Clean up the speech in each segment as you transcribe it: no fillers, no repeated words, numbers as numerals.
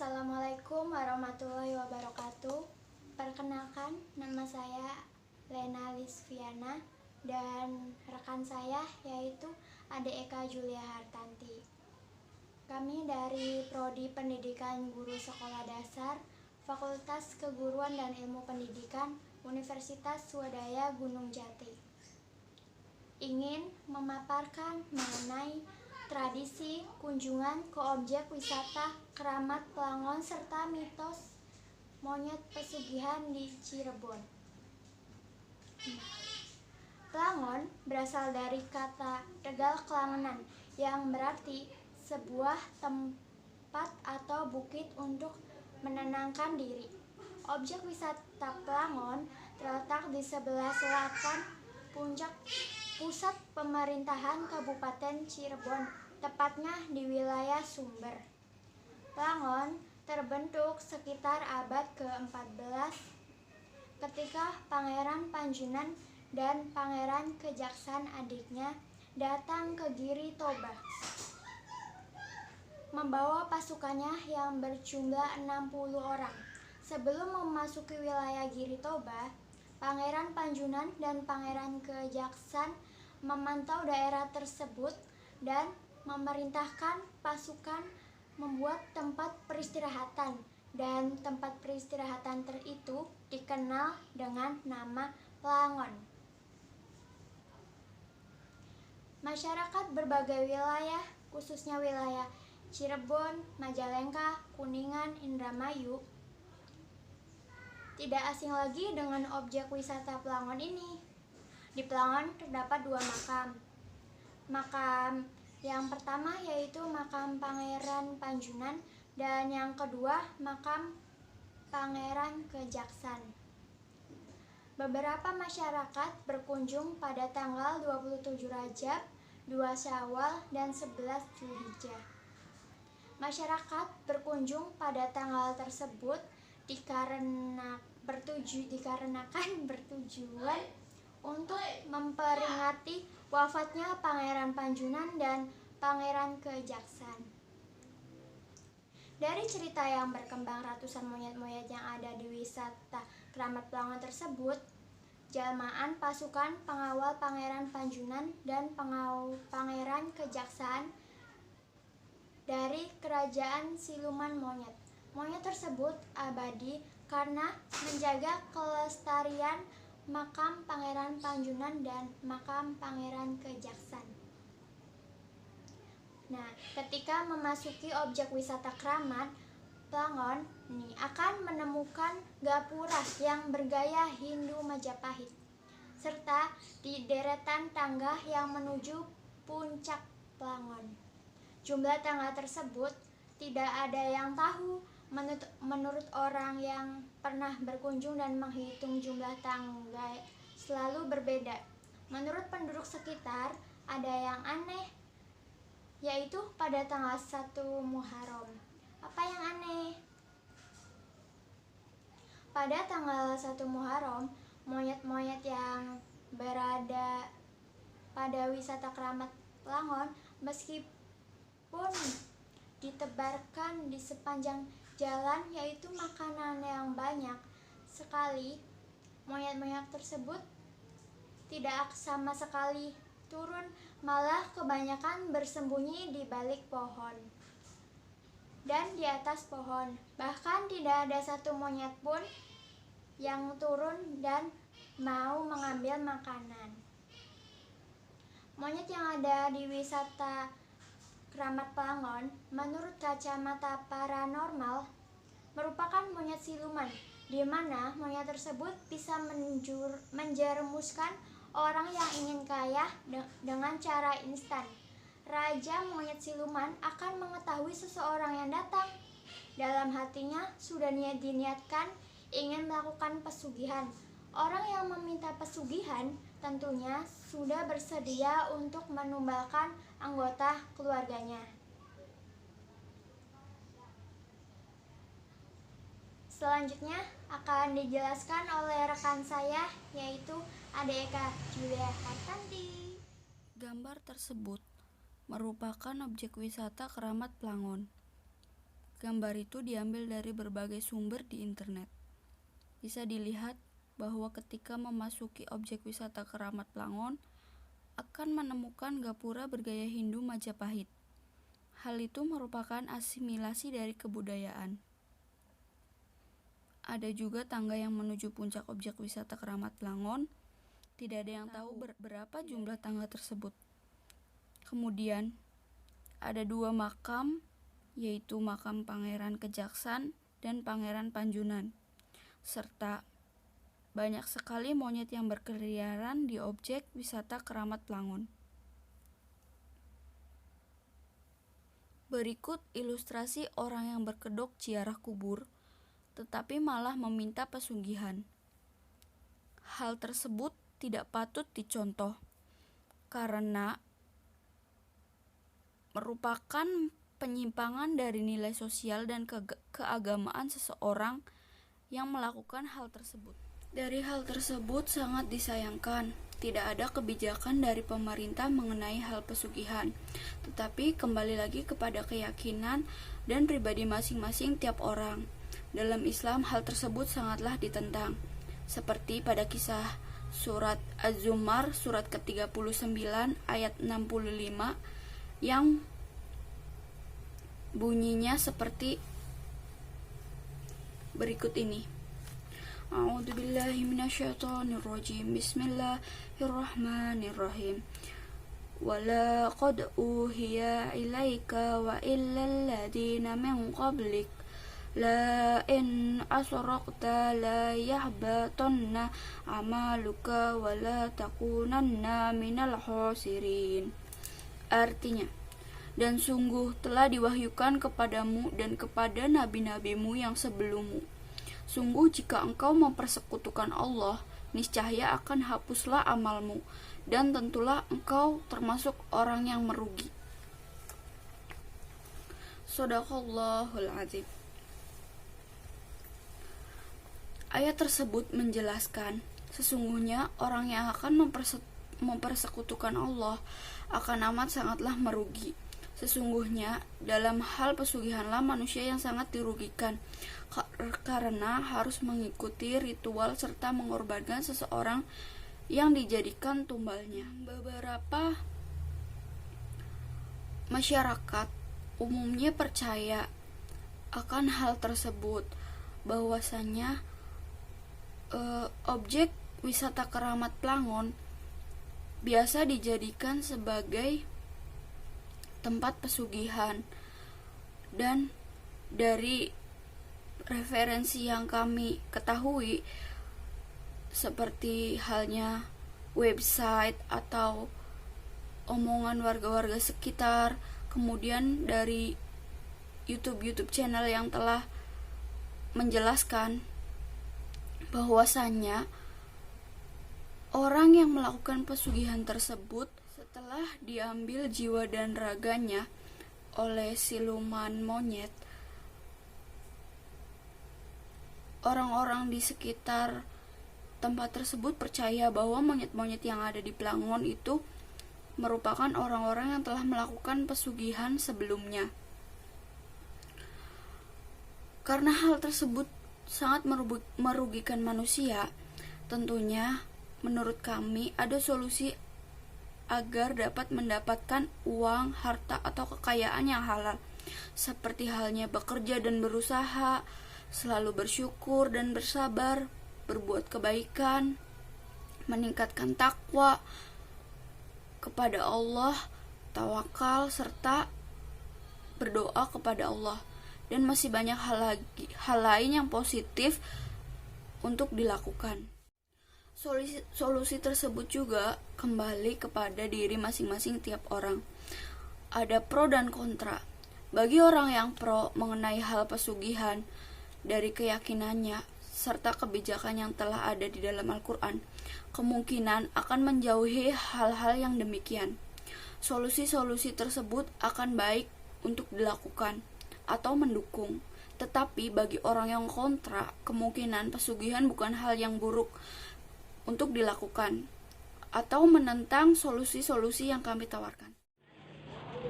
Assalamualaikum warahmatullahi wabarakatuh. Perkenalkan, nama saya Lena Lisviana dan rekan saya yaitu Ade Eka Julia Hartanti. Kami dari Prodi Pendidikan Guru Sekolah Dasar, Fakultas Keguruan dan Ilmu Pendidikan, Universitas Swadaya Gunung Jati. Ingin memaparkan mengenai tradisi kunjungan ke objek wisata Keramat Pelangon serta mitos monyet pesugihan di Cirebon. Pelangon berasal dari kata Tegal Kelangenan yang berarti sebuah tempat atau bukit untuk menenangkan diri. Objek wisata Pelangon terletak di sebelah selatan puncak pusat pemerintahan Kabupaten Cirebon, tepatnya di wilayah Sumber. Pelangon terbentuk sekitar abad ke-14 ketika Pangeran Panjunan dan Pangeran Kejaksan adiknya datang ke Giri Toba membawa pasukannya yang berjumlah 60 orang. Sebelum memasuki wilayah Giri Toba, Pangeran Panjunan dan Pangeran Kejaksan memantau daerah tersebut dan memerintahkan pasukan membuat tempat peristirahatan, dan tempat peristirahatan itu dikenal dengan nama Pelangon. Masyarakat berbagai wilayah, khususnya wilayah Cirebon, Majalengka, Kuningan, Indramayu, tidak asing lagi dengan objek wisata Pelangon ini. Di Pelangon terdapat dua makam. Makam yang pertama yaitu makam Pangeran Panjunan dan yang kedua makam Pangeran Kejaksan. Beberapa masyarakat berkunjung pada tanggal 27 Rajab, 2 Syawal, dan 11 Zulhijjah. Masyarakat berkunjung pada tanggal tersebut dikarenakan bertujuan untuk memperingati wafatnya Pangeran Panjunan dan Pangeran Kejaksan. Dari cerita yang berkembang ratusan monyet-monyet yang ada di wisata Keramat Pelangon tersebut, jelmaan pasukan pengawal Pangeran Panjunan dan Pangeran Kejaksan dari Kerajaan Siluman Monyet. Monyet tersebut abadi karena menjaga kelestarian makam Pangeran Panjunan dan makam Pangeran Kejaksan. Nah, ketika memasuki objek wisata Keramat Pelangon, akan menemukan gapura yang bergaya Hindu Majapahit, serta di deretan tangga yang menuju puncak Pelangon. Jumlah tangga tersebut tidak ada yang tahu. Menurut orang yang pernah berkunjung dan menghitung jumlah tangga selalu berbeda. Menurut penduduk sekitar, ada yang aneh, yaitu pada tanggal 1 Muharram. Apa yang aneh? Pada tanggal 1 Muharram, monyet-monyet yang berada pada wisata Keramat Pelangon meskipun ditebarkan di sepanjang jalan yaitu makanan yang banyak sekali, monyet-monyet tersebut tidak sama sekali turun, malah kebanyakan bersembunyi di balik pohon dan di atas pohon. Bahkan tidak ada satu monyet pun yang turun dan mau mengambil makanan. Monyet yang ada di wisata Keramat Pelangon menurut kacamata paranormal merupakan monyet siluman, di mana monyet tersebut bisa menjerumuskan orang yang ingin kaya dengan cara instan. Raja monyet siluman akan mengetahui seseorang yang datang. Dalam hatinya sudah diniatkan ingin melakukan pesugihan. Orang yang meminta pesugihan tentunya sudah bersedia untuk menumbalkan anggota keluarganya. Selanjutnya akan dijelaskan oleh rekan saya, yaitu Ade Eka Julia Hartanti. Gambar tersebut merupakan objek wisata Keramat Pelangon. Gambar itu diambil dari berbagai sumber di internet. Bisa dilihat bahwa ketika memasuki objek wisata Keramat Plangon, akan menemukan gapura bergaya Hindu Majapahit. Hal itu merupakan asimilasi dari kebudayaan. Ada juga tangga yang menuju puncak objek wisata Keramat Plangon. Tidak ada yang tahu berapa jumlah tangga tersebut. Kemudian, ada 2 makam, yaitu makam Pangeran Kejaksan dan Pangeran Panjunan, serta banyak sekali monyet yang berkeliaran di objek wisata Keramat Plangon. Berikut ilustrasi orang yang berkedok ziarah kubur, tetapi malah meminta pesugihan. Hal tersebut tidak patut dicontoh, karena merupakan penyimpangan dari nilai sosial dan keagamaan seseorang yang melakukan hal tersebut. Dari hal tersebut sangat disayangkan, tidak ada kebijakan dari pemerintah mengenai hal pesugihan, tetapi kembali lagi kepada keyakinan dan pribadi masing-masing tiap orang. Dalam Islam hal tersebut sangatlah ditentang, seperti pada kisah surat Az-Zumar surat ke-39 ayat 65 yang bunyinya seperti berikut ini. A'udzubillahi minasyaitonirrajim. Bismillahirrahmanirrahim. Walaqad uhiya ilaika wa illal ladina min qablik la in asrakta la yahbatanna amaluka wa la takunanna minal khasirin. Artinya, dan sungguh telah diwahyukan kepadamu dan kepada nabi-nabimu yang sebelummu. Sungguh jika engkau mempersekutukan Allah, niscaya akan hapuslah amalmu, dan tentulah engkau termasuk orang yang merugi. Shadaqallahul Azim. Ayat tersebut menjelaskan, sesungguhnya orang yang akan mempersekutukan Allah akan amat sangatlah merugi. Sesungguhnya dalam hal pesugihanlah manusia yang sangat dirugikan, karena harus mengikuti ritual serta mengorbankan seseorang yang dijadikan tumbalnya. Beberapa masyarakat umumnya percaya akan hal tersebut, bahwasanya objek wisata Keramat Plangon biasa dijadikan sebagai tempat pesugihan, dan dari referensi yang kami ketahui, seperti halnya website atau omongan warga-warga sekitar, kemudian dari YouTube channel yang telah menjelaskan bahwasannya orang yang melakukan pesugihan tersebut setelah diambil jiwa dan raganya oleh siluman monyet, orang-orang di sekitar tempat tersebut percaya bahwa monyet-monyet yang ada di Plangon itu merupakan orang-orang yang telah melakukan pesugihan sebelumnya. Karena hal tersebut sangat merugikan manusia, tentunya menurut kami ada solusi agar dapat mendapatkan uang, harta, atau kekayaan yang halal, seperti halnya bekerja dan berusaha, selalu bersyukur dan bersabar, berbuat kebaikan, meningkatkan takwa kepada Allah, tawakal, serta berdoa kepada Allah. Dan masih banyak hal lain yang positif untuk dilakukan. Solusi tersebut juga kembali kepada diri masing-masing tiap orang. Ada pro dan kontra. Bagi orang yang pro mengenai hal pesugihan dari keyakinannya serta kebijakan yang telah ada di dalam Al-Quran, kemungkinan akan menjauhi hal-hal yang demikian. Solusi-solusi tersebut akan baik untuk dilakukan atau mendukung. Tetapi bagi orang yang kontra, kemungkinan pesugihan bukan hal yang buruk untuk dilakukan atau menentang solusi-solusi yang kami tawarkan.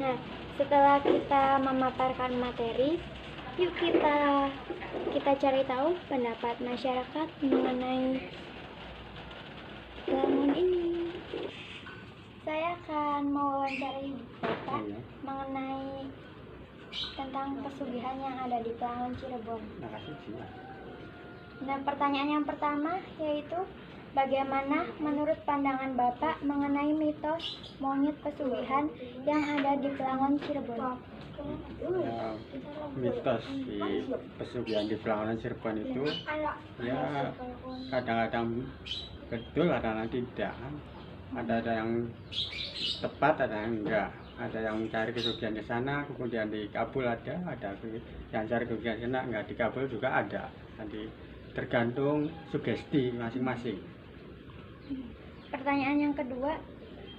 Nah, setelah kita memaparkan materi, Yuk kita cari tahu pendapat masyarakat mengenai pelangon ini. Saya akan mewawancarai Bapak mengenai tentang pesugihan yang ada di Pelangon Cirebon. Nah, pertanyaan yang pertama yaitu, bagaimana menurut pandangan Bapak mengenai mitos monyet pesugihan yang ada di Pelangon Cirebon? Ya, mitos di pesugihan di Pelangon Cirebon itu ya kadang-kadang betul, kadang-kadang tidak. Ada yang tepat, ada yang enggak. Ada yang mencari kesugihan ke sana, kemudian dikabul, ada yang cari kesugihan ke sana, enggak dikabul juga ada. Nanti tergantung sugesti masing-masing. Pertanyaan yang kedua,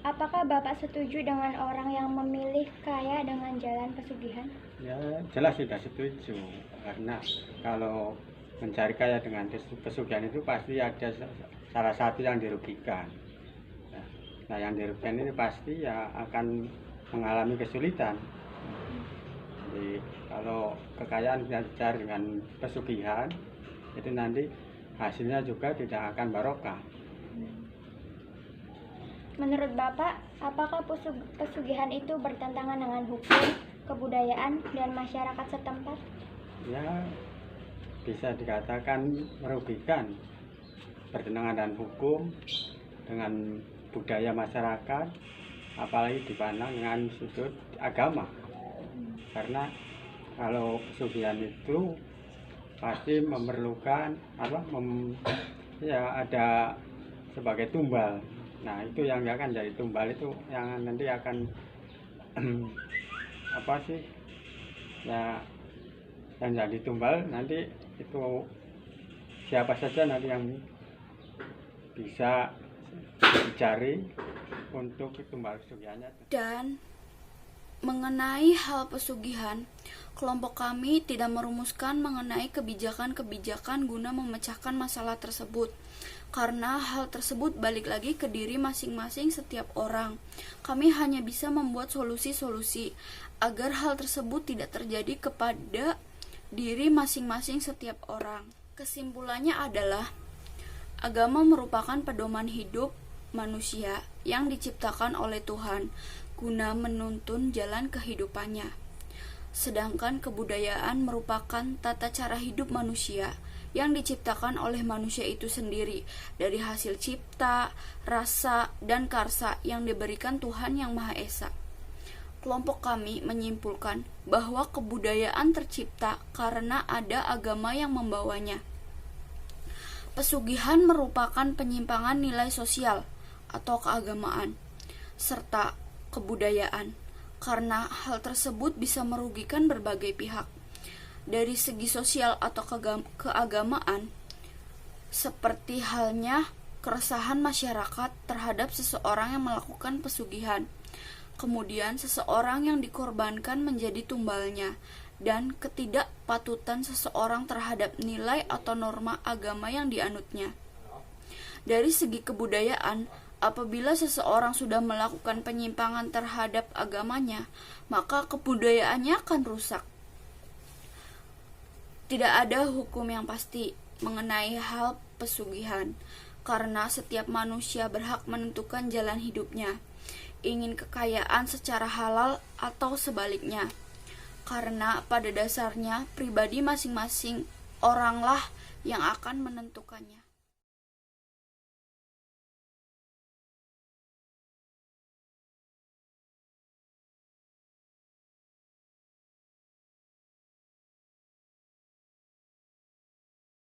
apakah Bapak setuju dengan orang yang memilih kaya dengan jalan pesugihan? Ya jelas tidak setuju, karena kalau mencari kaya dengan pesugihan itu pasti ada salah satu yang dirugikan. Nah, yang dirugikan ini pasti ya akan mengalami kesulitan. Jadi kalau kekayaan yang dicari dengan pesugihan itu nanti hasilnya juga tidak akan barokah. Menurut Bapak, apakah pesugihan itu bertentangan dengan hukum, kebudayaan, dan masyarakat setempat? Ya bisa dikatakan merugikan, bertentangan dengan hukum, dengan budaya masyarakat, apalagi dipandang dengan sudut agama. Karena kalau pesugihan itu pasti memerlukan ya ada sebagai tumbal. Nah, itu yang akan jadi tumbal itu yang nanti akan ya yang jadi tumbal nanti itu siapa saja nanti yang bisa dicari untuk tumbal pesugihannya. Dan mengenai hal pesugihan, kelompok kami tidak merumuskan mengenai kebijakan-kebijakan guna memecahkan masalah tersebut, karena hal tersebut balik lagi ke diri masing-masing setiap orang. Kami hanya bisa membuat solusi-solusi agar hal tersebut tidak terjadi kepada diri masing-masing setiap orang. Kesimpulannya adalah, agama merupakan pedoman hidup manusia yang diciptakan oleh Tuhan guna menuntun jalan kehidupannya. Sedangkan kebudayaan merupakan tata cara hidup manusia yang diciptakan oleh manusia itu sendiri dari hasil cipta, rasa, dan karsa yang diberikan Tuhan Yang Maha Esa. Kelompok kami menyimpulkan bahwa kebudayaan tercipta karena ada agama yang membawanya. Pesugihan merupakan penyimpangan nilai sosial atau keagamaan, serta kebudayaan, karena hal tersebut bisa merugikan berbagai pihak. Dari segi sosial atau keagamaan, seperti halnya keresahan masyarakat terhadap seseorang yang melakukan pesugihan, kemudian seseorang yang dikorbankan menjadi tumbalnya, dan ketidakpatutan seseorang terhadap nilai atau norma agama yang dianutnya. Dari segi kebudayaan, apabila seseorang sudah melakukan penyimpangan terhadap agamanya, maka kebudayaannya akan rusak. Tidak ada hukum yang pasti mengenai hal pesugihan, karena setiap manusia berhak menentukan jalan hidupnya, ingin kekayaan secara halal atau sebaliknya. Karena pada dasarnya pribadi masing-masing oranglah yang akan menentukannya.